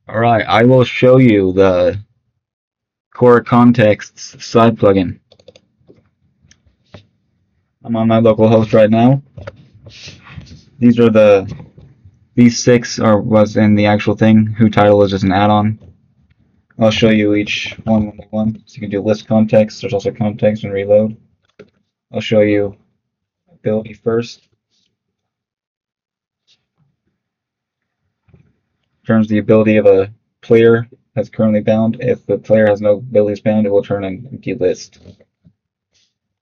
Alright, I will show you the KorraContexts side plugin. I'm on my local host right now. These six are what's in the actual thing. Who title is just an add-on. I'll show you each one by one. So you can do list context. There's also context and reload. I'll show you ability first. Turns the ability of a player that's currently bound. If the player has no abilities bound, it will turn an empty list.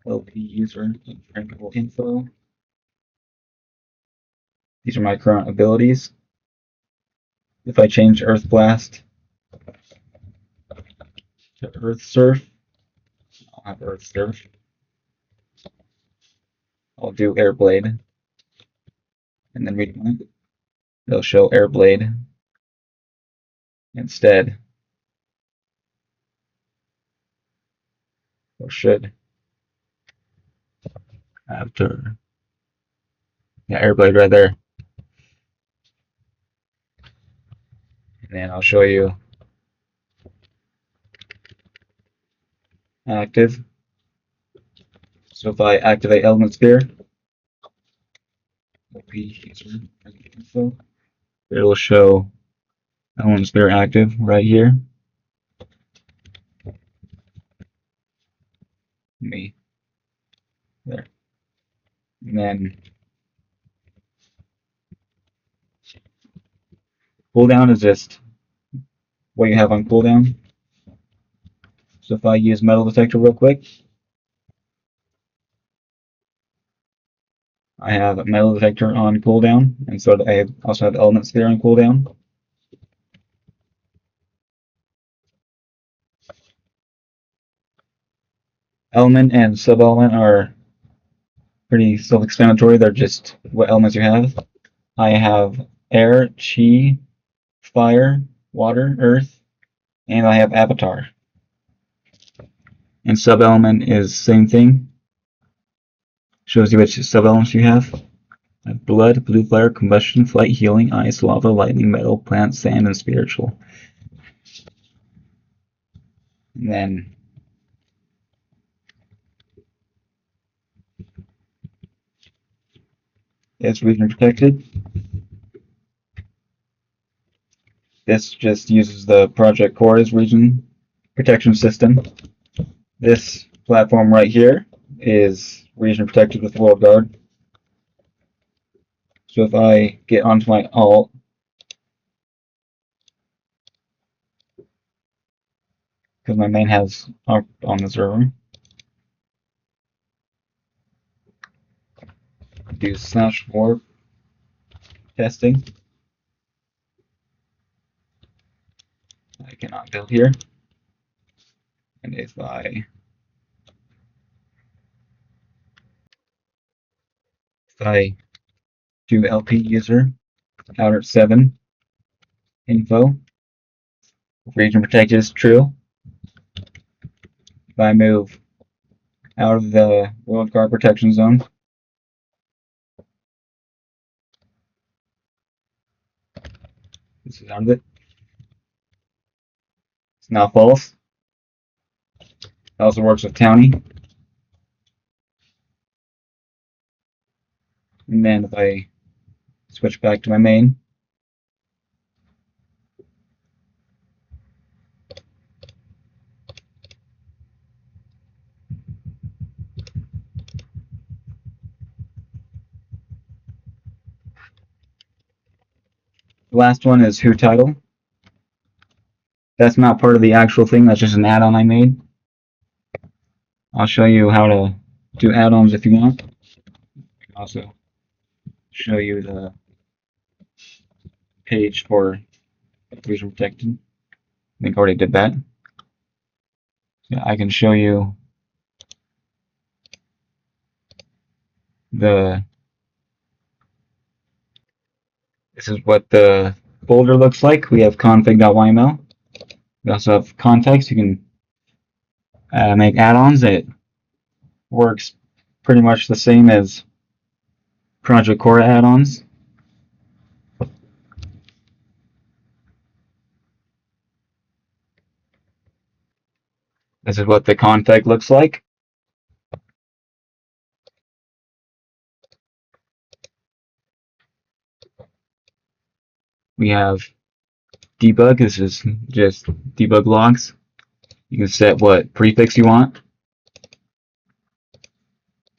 LP user frankable info. These are my current abilities. If I change Earth Blast to Earth Surf, I'll have Earth Surf. I'll do Air Blade, and then read it. It'll show Air Blade instead, or should. After, yeah, Air Blade right there. And then I'll show you active. So if I activate Element Sphere, it'll show Element Sphere active right here. Me. There. And then cooldown is just what you have on cooldown. So if I use metal detector real quick, I have metal detector on cooldown, and so I also have element sphere on cooldown. Element and sub-element are pretty self-explanatory. They're just what elements you have. I have air, chi, fire, water, earth, and I have avatar. And sub-element is same thing. Shows you which sub-elements you have. Blood, blue fire, combustion, flight, healing, ice, lava, lightning, metal, plant, sand, and spiritual. And then it's region protected. This just uses the Project Korra's region protection system. This platform right here is region protected with World Guard. So if I get onto my alt, because my main has up on the server, do /warp testing. I cannot build here. And if I do LP user outer 7 info, region protected is true. If I move out of the World Guard protection zone, this is out of it. It's now false. It also works with Townie. And then if I switch back to my main, the last one is who title. That's not part of the actual thing, that's just an add-on I made. I'll show you how to do add-ons if you want. I can also show you the page for region protected. I think I already did that. Yeah, I can show you this is what the folder looks like. We have config.yml. We also have context. You can make add-ons. It works pretty much the same as Project Korra add-ons. This is what the config looks like. We have debug. This is just debug logs. You can set what prefix you want.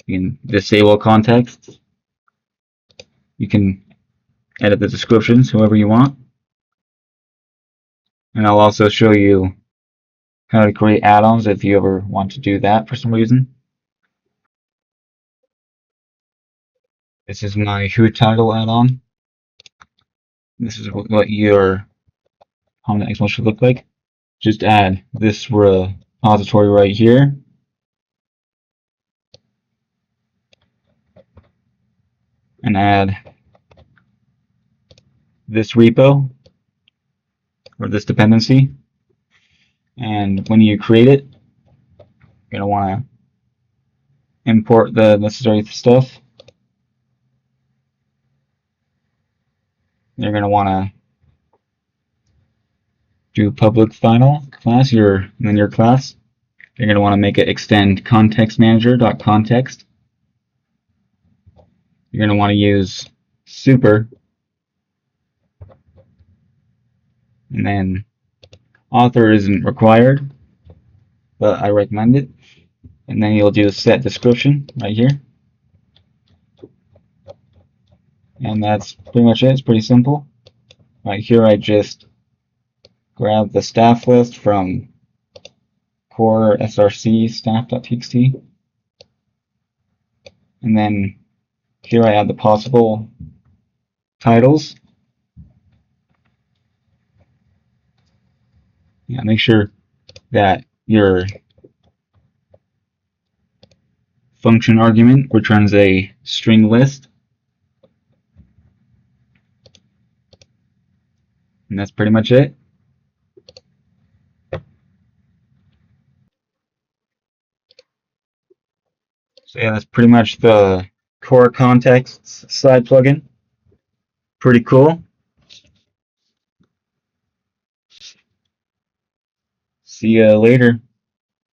You can disable contexts. You can edit the descriptions however you want. And I'll also show you how to create add-ons if you ever want to do that for some reason. This is my who title add-on. This is what your Honda X1 should look like. Just add this repository right here. And add this repo or this dependency. And when you create it, you're going to want to import the necessary stuff. You're going to want to do public final class, and then your class. You're going to want to make it extend contextmanager.context. You're going to want to use super, and then author isn't required, but I recommend it. And then you'll do set description right here. And that's pretty much it. It's pretty simple. Right here I just grab the staff list from core src staff.txt. And then here I add the possible titles. Yeah, make sure that your function argument returns a string list. And that's pretty much it. So yeah, that's pretty much the KorraContexts side plugin. Pretty cool. See ya later.